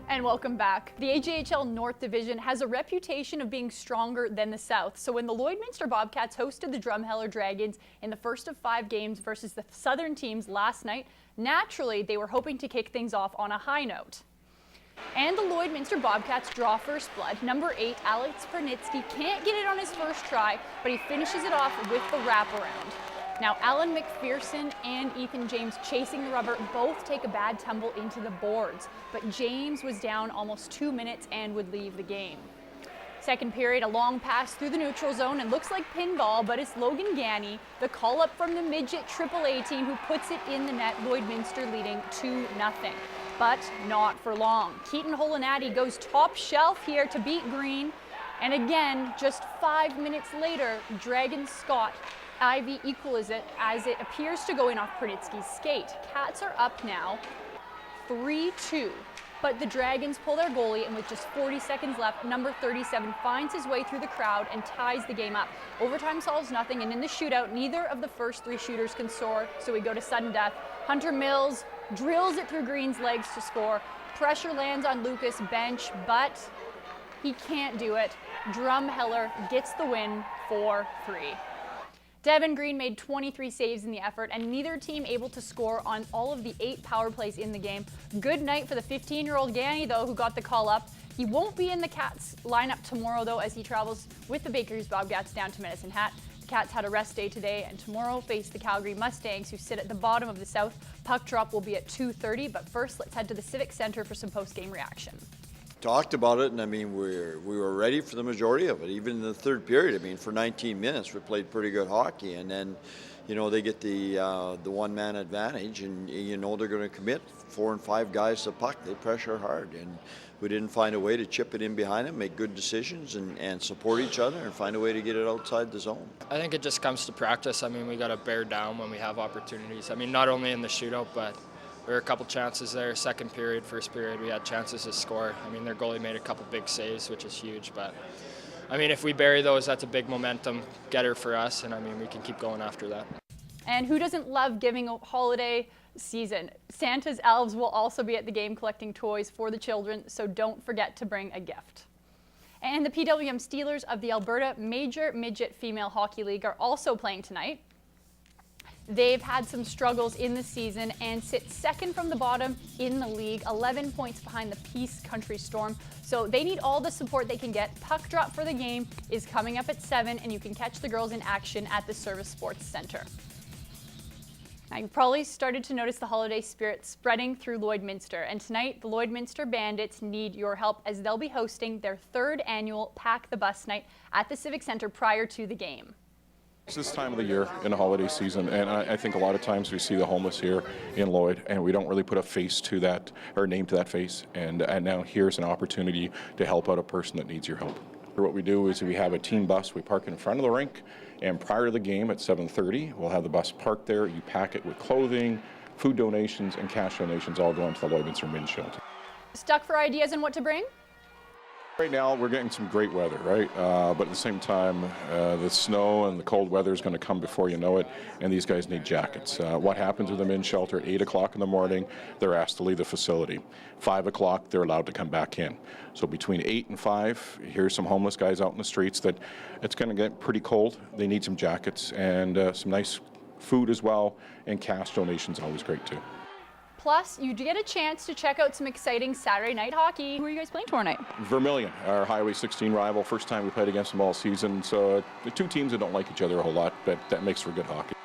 And welcome back. The AJHL North Division has a reputation of being stronger than the South. So when the Lloydminster Bobcats hosted the Drumheller Dragons in the first of 5 games versus the Southern teams last night, naturally they were hoping to kick things off on a high note. And the Lloydminster Bobcats draw first blood. Number 8, Alex Pernitsky, can't get it on his first try, but he finishes it off with the wraparound. Now, Alan McPherson and Ethan James, chasing the rubber, both take a bad tumble into the boards, but James was down almost 2 minutes and would leave the game. Second period, a long pass through the neutral zone and looks like pinball, but it's Logan Ganny, the call-up from the midget AAA team, who puts it in the net, Lloydminster leading 2-0. But not for long. Keaton Holinati goes top shelf here to beat Green, and again, just 5 minutes later, Dragon Scott Ivy equals it as it appears to go in off Pernitsky's skate. Cats are up now 3-2, but the Dragons pull their goalie, and with just 40 seconds left, number 37 finds his way through the crowd and ties the game up. Overtime solves nothing, and in the shootout, neither of the first 3 shooters can score, so we go to sudden death. Hunter Mills drills it through Green's legs to score. Pressure lands on Lucas Bench, but he can't do it. Drumheller gets the win 4-3. Devin Green made 23 saves in the effort, and neither team able to score on all of the 8 power plays in the game. Good night for the 15-year-old Ganny, though, who got the call up. He won't be in the Cats lineup tomorrow, though, as he travels with the Bakeries Bobcats down to Medicine Hat. The Cats had a rest day today, and tomorrow face the Calgary Mustangs, who sit at the bottom of the South. Puck drop will be at 2:30, but first, let's head to the Civic Center for some post-game reaction. Talked about it, and I mean, we were ready for the majority of it. Even in the third period, I mean, for 19 minutes, we played pretty good hockey, and then, you know, they get the one-man advantage, and you know they're going to commit 4 and 5 guys to puck. They pressure hard, and we didn't find a way to chip it in behind them, make good decisions, and support each other, and find a way to get it outside the zone. I think it just comes to practice. I mean, we got to bear down when we have opportunities. I mean, not only in the shootout, but there were a couple chances there. Second period, first period, we had chances to score. I mean, their goalie made a couple big saves, which is huge. But, I mean, if we bury those, that's a big momentum getter for us. And, I mean, we can keep going after that. And who doesn't love giving a holiday season? Santa's elves will also be at the game collecting toys for the children, so don't forget to bring a gift. And the PWM Steelers of the Alberta Major Midget Female Hockey League are also playing tonight. They've had some struggles in the season and sit second from the bottom in the league, 11 points behind the Peace Country Storm. So they need all the support they can get. Puck drop for the game is coming up at 7, and you can catch the girls in action at the Service Sports Center. Now, you've probably started to notice the holiday spirit spreading through Lloydminster, and tonight the Lloydminster Bandits need your help as they'll be hosting their 3rd annual Pack the Bus Night at the Civic Center prior to the game. It's this time of the year in the holiday season, and I think a lot of times we see the homeless here in Lloyd, and we don't really put a face to that, or name to that face, and now here's an opportunity to help out a person that needs your help. What we do is we have a team bus. We park in front of the rink, and prior to the game at 7:30, we'll have the bus parked there. You pack it with clothing, food donations, and cash donations, all going to the Lloydminster Men's Shelter. Stuck for ideas on what to bring? Right now, we're getting some great weather, right? But at the same time, the snow and the cold weather is going to come before you know it, and these guys need jackets. What happens with them in shelter at 8 o'clock in the morning, they're asked to leave the facility. 5 o'clock, they're allowed to come back in. So between 8 and 5, here's some homeless guys out in the streets that it's going to get pretty cold. They need some jackets and some nice food as well, and cash donations always great too. Plus, you get a chance to check out some exciting Saturday night hockey. Who are you guys playing tomorrow night? Vermilion, our Highway 16 rival. First time we played against them all season. So the 2 teams that don't like each other a whole lot, but that makes for good hockey.